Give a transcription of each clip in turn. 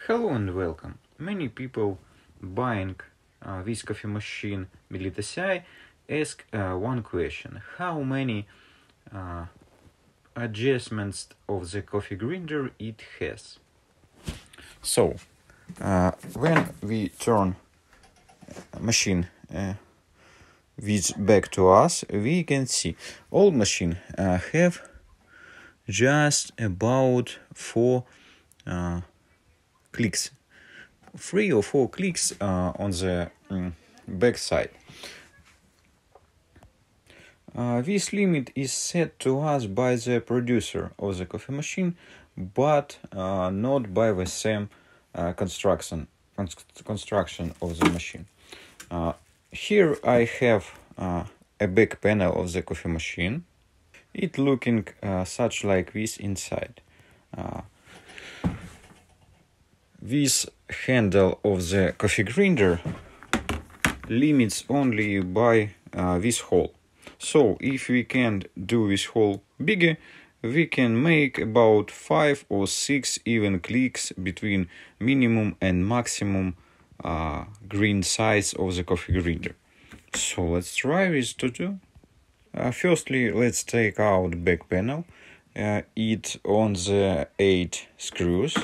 Hello and welcome. Many people buying this coffee machine Melita CI ask one question: how many uh, adjustments of the coffee grinder it has? So, when we turn machine with back to us, we can see all machine have just about 4 clicks, 3 or 4 clicks on the back side. This limit is set to us by the producer of the coffee machine, but not by the same construction of the machine. Here I have a back panel of the coffee machine. It looking such like this inside. This handle of the coffee grinder limits only by this hole. So if we can do this hole bigger, we can make about 5 or 6 even clicks between minimum and maximum green size of the coffee grinder. So let's try this to do. Firstly, let's take out back panel. It on the 8 screws.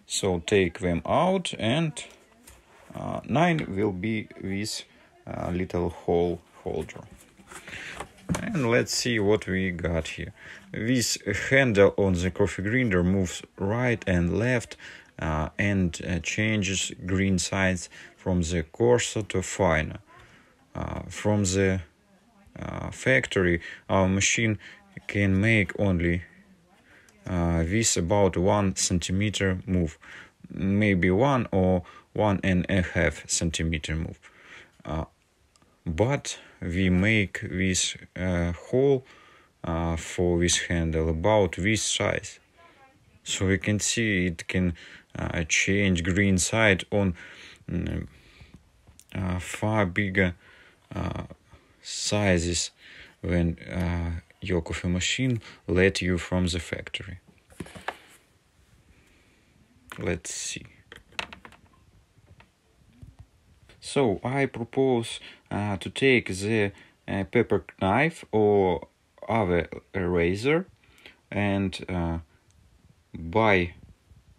So take them out, and 9 will be this little hole holder. And let's see what we got here. This handle on the coffee grinder moves right and left and changes green sides from the coarser to finer. From the factory, our machine can make only this about 1 centimeter move, maybe 1 or 1.5 centimeter move. But we make this hole for this handle about this size. So we can see it can change green side on far bigger sizes when your coffee machine let you from the factory. Let's see. So I propose to take the paper knife or other razor and by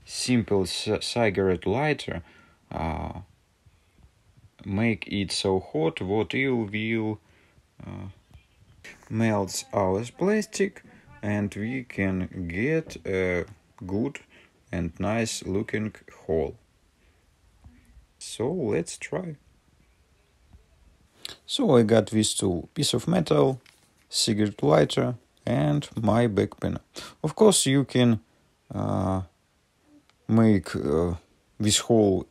simple cigarette lighter make it so hot what it will melts our plastic, and we can get a good and nice looking hole. So let's try. So I got these two: piece of metal, cigarette lighter, and my back panel. Of course, you can make this hole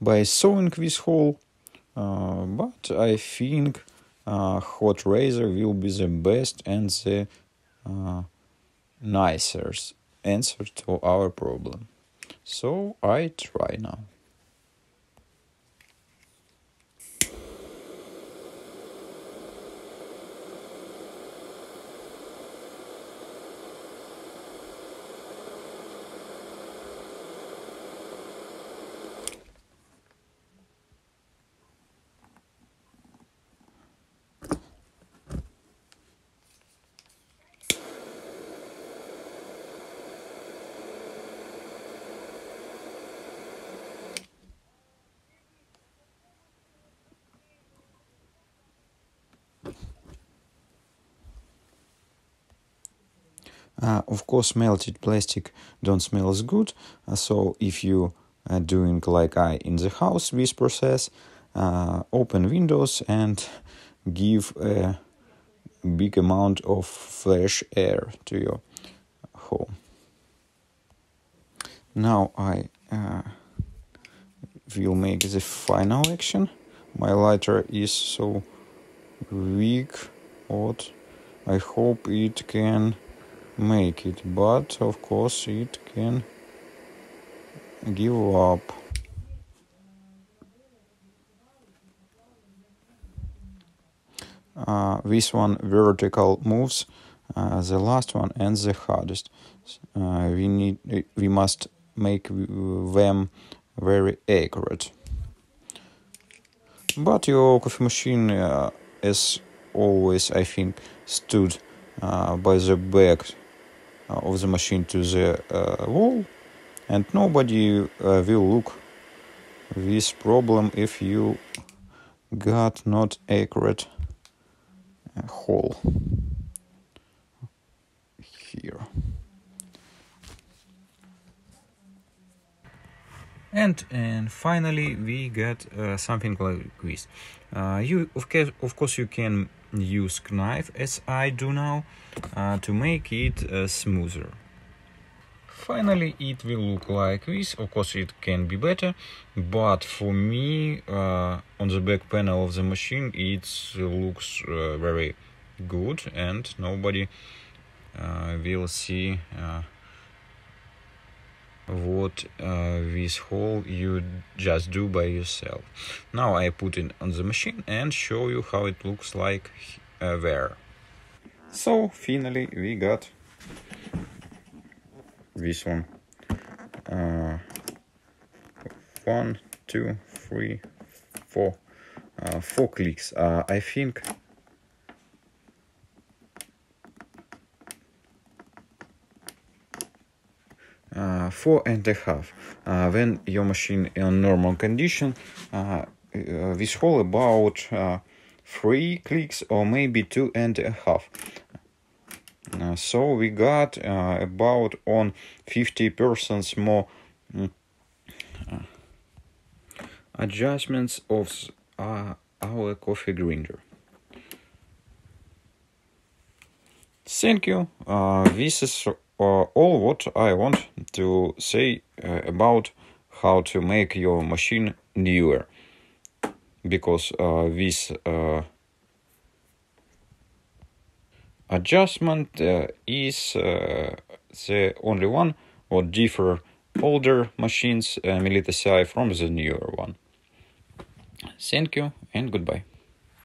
by sewing this hole, but I think hot razor will be the best and the nicer answer to our problem. So I try now. Of course, melted plastic don't smell as good, so if you are doing like I in the house this process, open windows and give a big amount of fresh air to your home. Now I will make the final action. My lighter is so weak, hot. I hope it can make it, but of course it can give up. This one vertical moves the last one and the hardest. We must make them very accurate. But your coffee machine, as always, I think, stood by the back of the machine to the wall, and nobody will look this problem if you got not accurate hole here. And finally we get something like this. Of course you can use knife, as I do now, to make it smoother. Finally it will look like this. Of course it can be better, but for me on the back panel of the machine it looks very good, and nobody will see what this hole you just do by yourself. Now I put it on the machine and show you how it looks like there. So finally we got this one. 1, 2, 3, 4. 4 clicks. I think 4.5. When your machine in normal condition, this hole about 3 clicks or maybe 2.5. So we got about on 50% more adjustments of our coffee grinder. Thank you. This is all what I want to say about how to make your machine newer, because this adjustment is the only one what differ older machines Melita CI from the newer one. Thank you and goodbye.